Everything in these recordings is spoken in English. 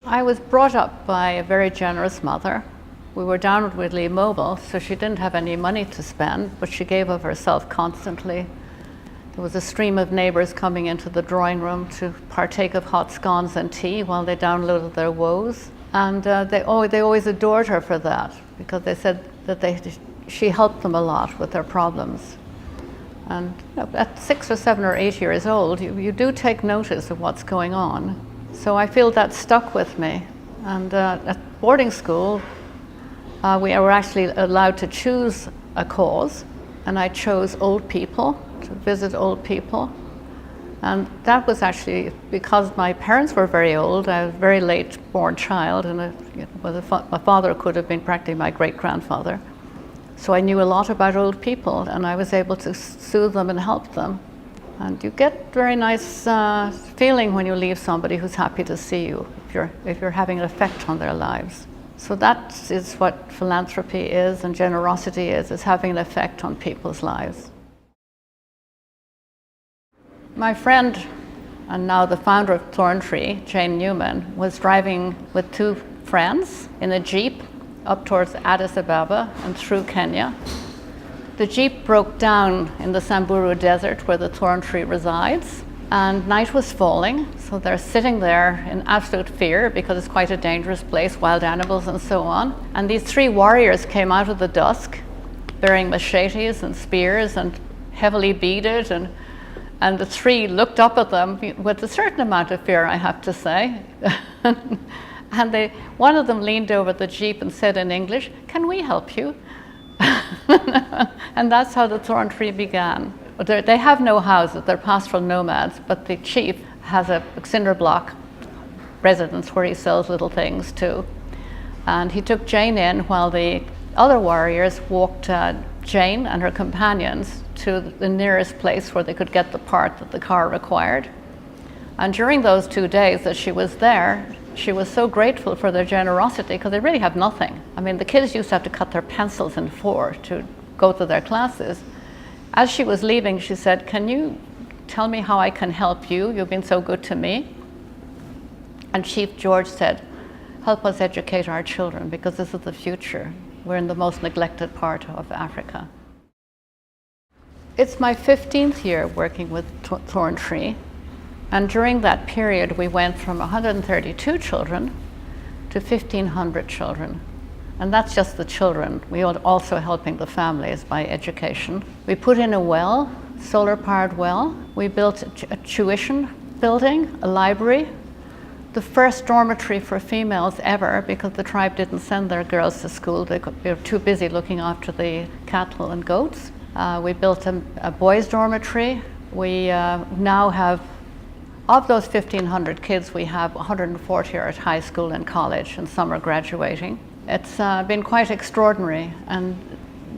I was brought up by a very generous mother. We were downwardly mobile, so she didn't have any money to spend, but she gave of herself constantly. There was a stream of neighbours coming into the drawing room to partake of hot scones and tea while they downloaded their woes. And they always adored her for that, because they said that she helped them a lot with their problems. And at 6 or 7 or 8 years old, you do take notice of what's going on. So I feel that stuck with me. And at boarding school, we were actually allowed to choose a cause, and I chose old people, to visit old people. And that was actually because my parents were very old. I was a very late born child, and my father could have been practically my great-grandfather. So I knew a lot about old people, and I was able to soothe them and help them. And you get very nice feeling when you leave somebody who's happy to see you, if you're having an effect on their lives. So that is what philanthropy is, and generosity is having an effect on people's lives. My friend, and now the founder of Thorn Tree, Jane Newman, was driving with 2 friends in a Jeep up towards Addis Ababa and through Kenya. The Jeep broke down in the Samburu Desert where the thorn tree resides, and night was falling, so they're sitting there in absolute fear because it's quite a dangerous place, wild animals and so on. And these 3 warriors came out of the dusk bearing machetes and spears and heavily beaded, and the 3 looked up at them with a certain amount of fear, I have to say. And one of them leaned over the Jeep and said in English, "Can we help you?" And that's how the Thorn Tree began. They have no houses, they're pastoral nomads, but the chief has a cinder block residence where he sells little things too. And he took Jane in while the other warriors walked Jane and her companions to the nearest place where they could get the part that the car required. And during those 2 days that she was there, she was so grateful for their generosity, because they really have nothing. I mean, the kids used to have to cut their pencils in 4 to go to their classes. As she was leaving, she said, "Can you tell me how I can help you? You've been so good to me." And Chief George said, "Help us educate our children, because this is the future. We're in the most neglected part of Africa." It's my 15th year working with Thorn Tree. And during that period, we went from 132 children to 1,500 children. And that's just the children. We are also helping the families by education. We put in a well, solar-powered well. We built a tuition building, a library, the first dormitory for females ever, because the tribe didn't send their girls to school. They were too busy looking after the cattle and goats. We built a boys' dormitory. We now have, of those 1,500 kids, we have 140 are at high school and college, and some are graduating. It's been quite extraordinary, and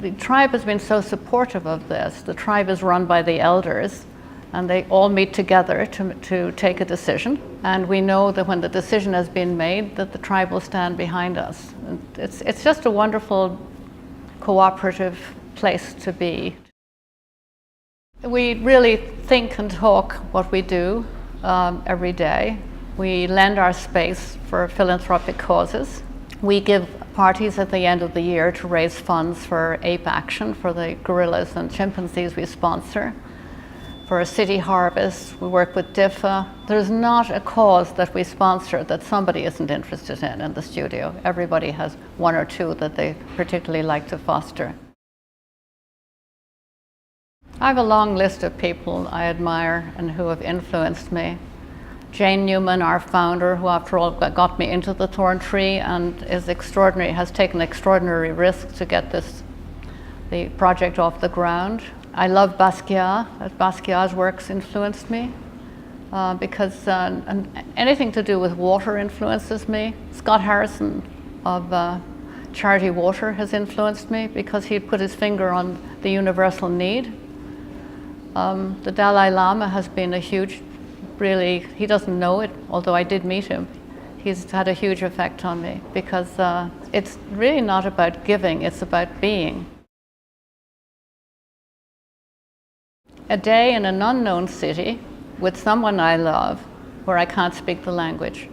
the tribe has been so supportive of this. The tribe is run by the elders, and they all meet together to take a decision. And we know that when the decision has been made, that the tribe will stand behind us. And it's just a wonderful cooperative place to be. We really think and talk what we do every day. We lend our space for philanthropic causes. We give parties at the end of the year to raise funds for Ape Action, for the gorillas and chimpanzees we sponsor. For a city harvest, we work with DIFA. There's not a cause that we sponsor that somebody isn't interested in the studio. Everybody has 1 or 2 that they particularly like to foster. I have a long list of people I admire and who have influenced me. Jane Newman, our founder, who after all got me into the Thorn Tree and is extraordinary, has taken extraordinary risks to get the project off the ground. I love Basquiat. Basquiat's works influenced me because anything to do with water influences me. Scott Harrison of Charity Water has influenced me because he put his finger on the universal need. The Dalai Lama has been a huge, really, he doesn't know it, although I did meet him. He's had a huge effect on me because it's really not about giving, it's about being. A day in an unknown city with someone I love where I can't speak the language.